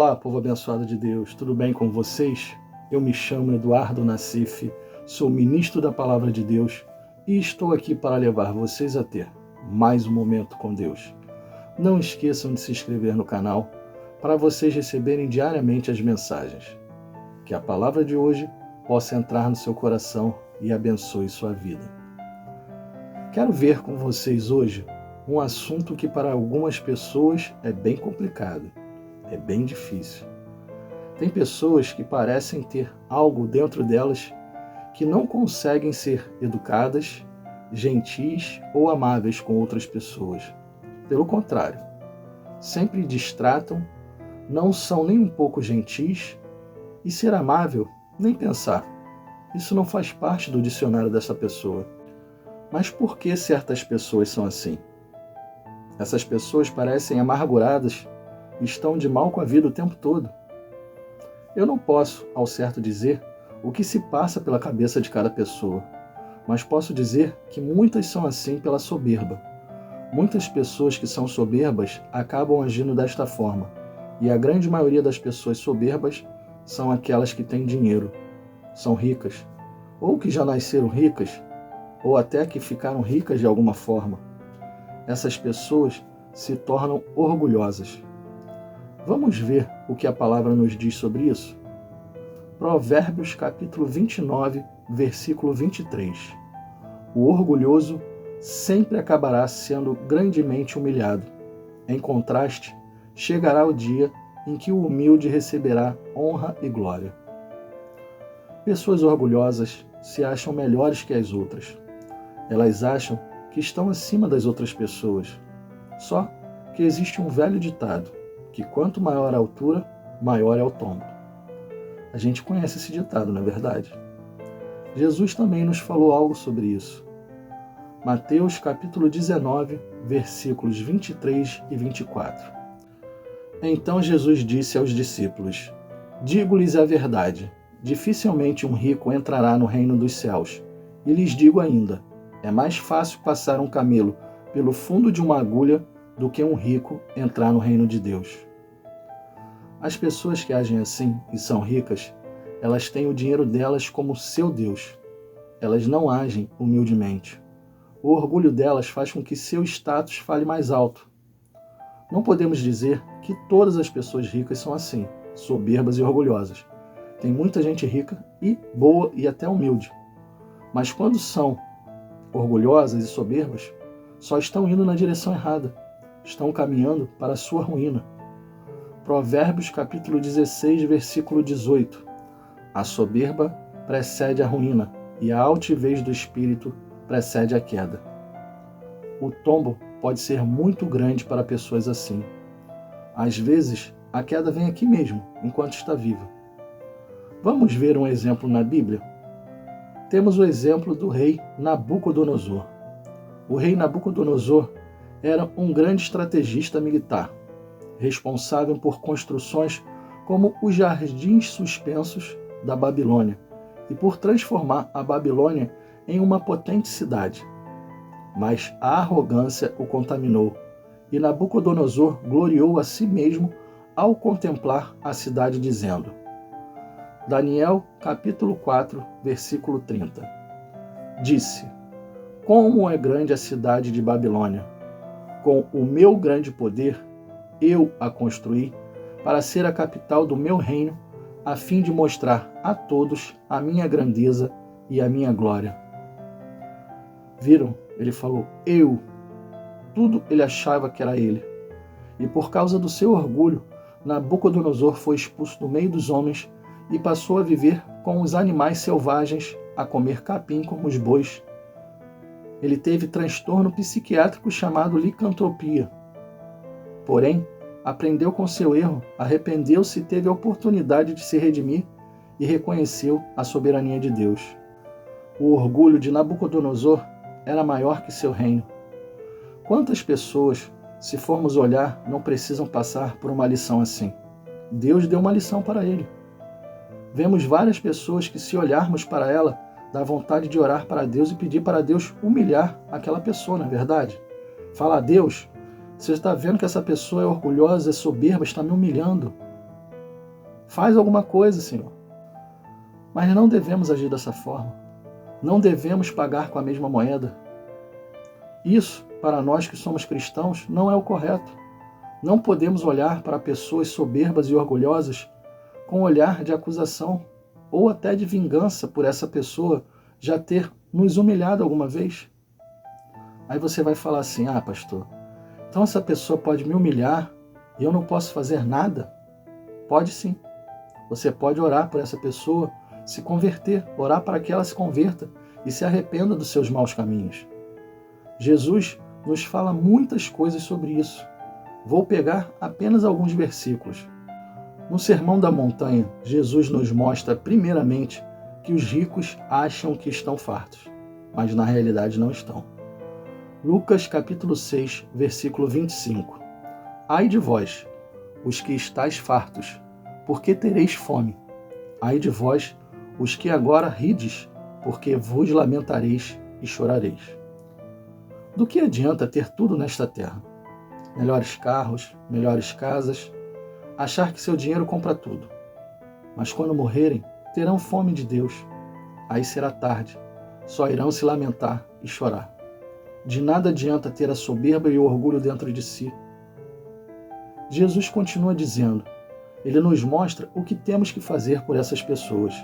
Olá, povo abençoado de Deus, tudo bem com vocês? Eu me chamo Eduardo Nassif, sou ministro da Palavra de Deus e estou aqui para levar vocês a ter mais um momento com Deus. Não esqueçam de se inscrever no canal para vocês receberem diariamente as mensagens. Que a palavra de hoje possa entrar no seu coração e abençoe sua vida. Quero ver com vocês hoje um assunto que para algumas pessoas é bem complicado, é bem difícil. Tem pessoas que parecem ter algo dentro delas que não conseguem ser educadas, gentis ou amáveis com outras pessoas. Pelo contrário, sempre distratam, não são nem um pouco gentis e ser amável, nem pensar. Isso não faz parte do dicionário dessa pessoa. Mas por que certas pessoas são assim? Essas pessoas parecem amarguradas e estão de mal com a vida o tempo todo. Eu não posso, ao certo, dizer o que se passa pela cabeça de cada pessoa, mas posso dizer que muitas são assim pela soberba. Muitas pessoas que são soberbas acabam agindo desta forma, e a grande maioria das pessoas soberbas são aquelas que têm dinheiro, são ricas, ou que já nasceram ricas, ou até que ficaram ricas de alguma forma. Essas pessoas se tornam orgulhosas. Vamos ver o que a palavra nos diz sobre isso? Provérbios capítulo 29, versículo 23. O orgulhoso sempre acabará sendo grandemente humilhado. Em contraste, chegará o dia em que o humilde receberá honra e glória. Pessoas orgulhosas se acham melhores que as outras. Elas acham que estão acima das outras pessoas. Só que existe um velho ditado, que quanto maior a altura, maior é o tombo. A gente conhece esse ditado, não é verdade? Jesus também nos falou algo sobre isso. Mateus capítulo 19, versículos 23 e 24. Então Jesus disse aos discípulos: Digo-lhes a verdade, dificilmente um rico entrará no reino dos céus. E lhes digo ainda, é mais fácil passar um camelo pelo fundo de uma agulha do que um rico entrar no reino de Deus. As pessoas que agem assim e são ricas, elas têm o dinheiro delas como seu Deus. Elas não agem humildemente. O orgulho delas faz com que seu status fale mais alto. Não podemos dizer que todas as pessoas ricas são assim, soberbas e orgulhosas. Tem muita gente rica e boa e até humilde. Mas quando são orgulhosas e soberbas, só estão indo na direção errada. Estão caminhando para a sua ruína. Provérbios capítulo 16, versículo 18. A soberba precede a ruína, e a altivez do espírito precede a queda. O tombo pode ser muito grande para pessoas assim. Às vezes, a queda vem aqui mesmo, enquanto está viva. Vamos ver um exemplo na Bíblia? Temos o exemplo do rei Nabucodonosor. O rei Nabucodonosor era um grande estrategista militar, responsável por construções como os jardins suspensos da Babilônia e por transformar a Babilônia em uma potente cidade. Mas a arrogância o contaminou e Nabucodonosor gloriou a si mesmo ao contemplar a cidade, dizendo: Daniel capítulo 4, versículo 30. Disse: Como é grande a cidade de Babilônia! Com o meu grande poder, eu a construí para ser a capital do meu reino, a fim de mostrar a todos a minha grandeza e a minha glória. Viram? Ele falou, eu. Tudo ele achava que era ele. E por causa do seu orgulho, Nabucodonosor foi expulso do meio dos homens e passou a viver com os animais selvagens, a comer capim como os bois. Ele teve transtorno psiquiátrico chamado licantropia. Porém, aprendeu com seu erro, arrependeu-se e teve a oportunidade de se redimir e reconheceu a soberania de Deus. O orgulho de Nabucodonosor era maior que seu reino. Quantas pessoas, se formos olhar, não precisam passar por uma lição assim? Deus deu uma lição para ele. Vemos várias pessoas que, se olharmos para ela, dá vontade de orar para Deus e pedir para Deus humilhar aquela pessoa, não é verdade? Fala, Deus, você está vendo que essa pessoa é orgulhosa, é soberba, está me humilhando. Faz alguma coisa, Senhor. Mas não devemos agir dessa forma. Não devemos pagar com a mesma moeda. Isso, para nós que somos cristãos, não é o correto. Não podemos olhar para pessoas soberbas e orgulhosas com olhar de acusação ou até de vingança por essa pessoa já ter nos humilhado alguma vez. Aí você vai falar assim, pastor, então essa pessoa pode me humilhar e eu não posso fazer nada? Pode sim. Você pode orar por essa pessoa se converter, orar para que ela se converta e se arrependa dos seus maus caminhos. Jesus nos fala muitas coisas sobre isso. Vou pegar apenas alguns versículos. No Sermão da Montanha, Jesus nos mostra primeiramente que os ricos acham que estão fartos, mas na realidade não estão. Lucas capítulo 6, versículo 25. Ai de vós, os que estáis fartos, porque tereis fome. Ai de vós, os que agora rides, porque vos lamentareis e chorareis. Do que adianta ter tudo nesta terra? Melhores carros, melhores casas, achar que seu dinheiro compra tudo. Mas quando morrerem, terão fome de Deus. Aí será tarde, só irão se lamentar e chorar. De nada adianta ter a soberba e o orgulho dentro de si. Jesus continua dizendo, ele nos mostra o que temos que fazer por essas pessoas.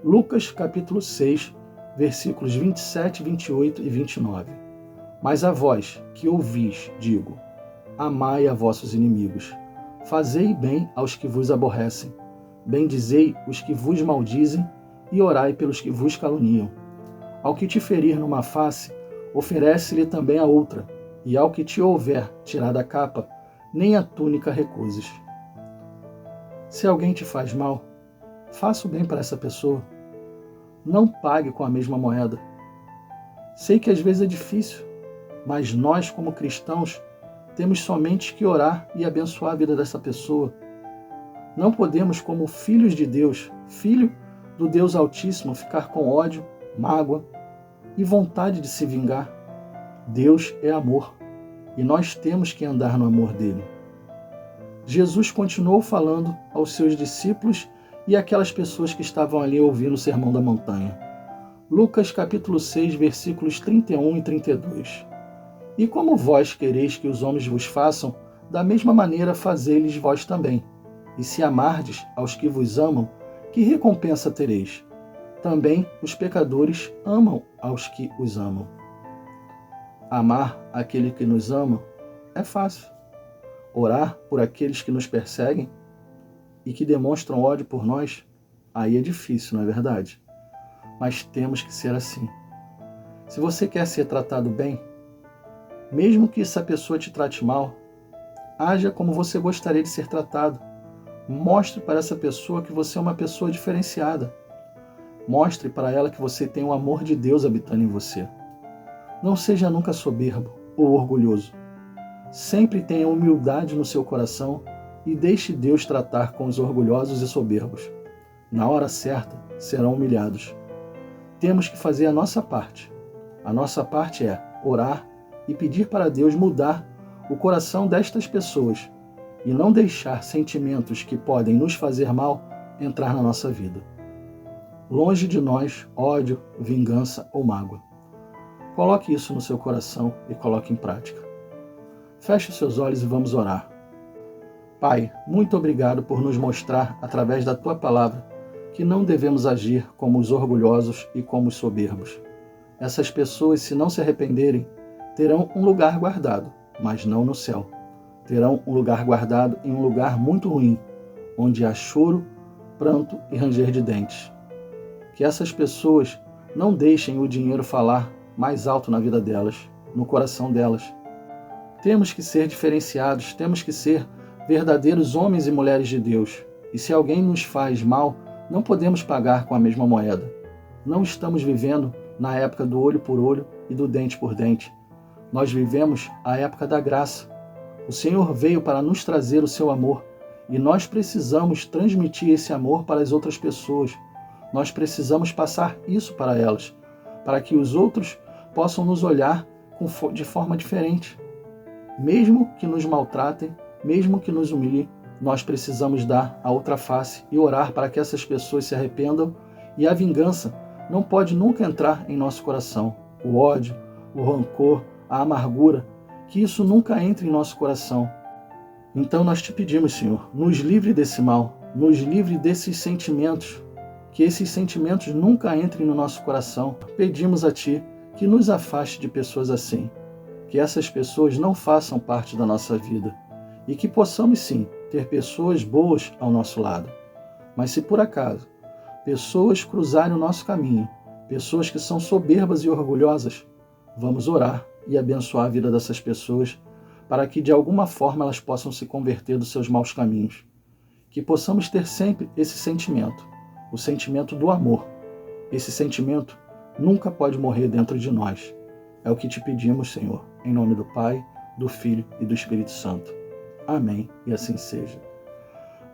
Lucas capítulo 6, versículos 27, 28 e 29. Mas a vós que ouvis, digo, amai a vossos inimigos, fazei bem aos que vos aborrecem, bendizei os que vos maldizem e orai pelos que vos caluniam. Ao que te ferir numa face, oferece-lhe também a outra, e ao que te houver tirado a capa, nem a túnica recuses. Se alguém te faz mal, faça o bem para essa pessoa. Não pague com a mesma moeda. Sei que às vezes é difícil, mas nós, como cristãos, temos somente que orar e abençoar a vida dessa pessoa. Não podemos, como filhos de Deus, filho do Deus Altíssimo, ficar com ódio, mágoa e vontade de se vingar. Deus é amor e nós temos que andar no amor dele. Jesus continuou falando aos seus discípulos e àquelas pessoas que estavam ali ouvindo o Sermão da Montanha. Lucas capítulo 6, versículos 31 e 32. E como vós quereis que os homens vos façam, da mesma maneira fazei-lhes vós também. E se amardes aos que vos amam, que recompensa tereis? Também os pecadores amam aos que os amam. Amar aquele que nos ama é fácil. Orar por aqueles que nos perseguem e que demonstram ódio por nós, aí é difícil, não é verdade? Mas temos que ser assim. Se você quer ser tratado bem, mesmo que essa pessoa te trate mal, haja como você gostaria de ser tratado. Mostre para essa pessoa que você é uma pessoa diferenciada. Mostre para ela que você tem o amor de Deus habitando em você. Não seja nunca soberbo ou orgulhoso. Sempre tenha humildade no seu coração e deixe Deus tratar com os orgulhosos e soberbos. Na hora certa, serão humilhados. Temos que fazer a nossa parte. A nossa parte é orar e pedir para Deus mudar o coração destas pessoas e não deixar sentimentos que podem nos fazer mal entrar na nossa vida. Longe de nós ódio, vingança ou mágoa. Coloque isso no seu coração e coloque em prática. Feche os seus olhos e vamos orar. Pai, muito obrigado por nos mostrar, através da Tua palavra, que não devemos agir como os orgulhosos e como os soberbos. Essas pessoas, se não se arrependerem, terão um lugar guardado, mas não no céu. Terão um lugar guardado em um lugar muito ruim, onde há choro, pranto e ranger de dentes. Que essas pessoas não deixem o dinheiro falar mais alto na vida delas, no coração delas. Temos que ser diferenciados, temos que ser verdadeiros homens e mulheres de Deus. E se alguém nos faz mal, não podemos pagar com a mesma moeda. Não estamos vivendo na época do olho por olho e do dente por dente. Nós vivemos a época da graça. O Senhor veio para nos trazer o seu amor e nós precisamos transmitir esse amor para as outras pessoas. Nós precisamos passar isso para elas, para que os outros possam nos olhar de forma diferente. Mesmo que nos maltratem, mesmo que nos humilhem, nós precisamos dar a outra face e orar para que essas pessoas se arrependam, e a vingança não pode nunca entrar em nosso coração. O ódio, o rancor, a amargura, que isso nunca entre em nosso coração. Então nós te pedimos, Senhor, nos livre desse mal, nos livre desses sentimentos, que esses sentimentos nunca entrem no nosso coração. Pedimos a Ti que nos afaste de pessoas assim, que essas pessoas não façam parte da nossa vida e que possamos sim ter pessoas boas ao nosso lado. Mas se por acaso pessoas cruzarem o nosso caminho, pessoas que são soberbas e orgulhosas, vamos orar e abençoar a vida dessas pessoas para que de alguma forma elas possam se converter dos seus maus caminhos. Que possamos ter sempre esse sentimento, o sentimento do amor. Esse sentimento nunca pode morrer dentro de nós. É o que te pedimos, Senhor, em nome do Pai, do Filho e do Espírito Santo. Amém, e assim seja.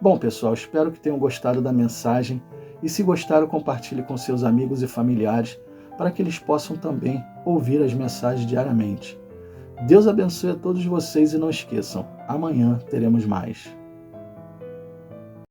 Bom, pessoal, espero que tenham gostado da mensagem e se gostaram, compartilhe com seus amigos e familiares para que eles possam também ouvir as mensagens diariamente. Deus abençoe a todos vocês e não esqueçam, amanhã teremos mais.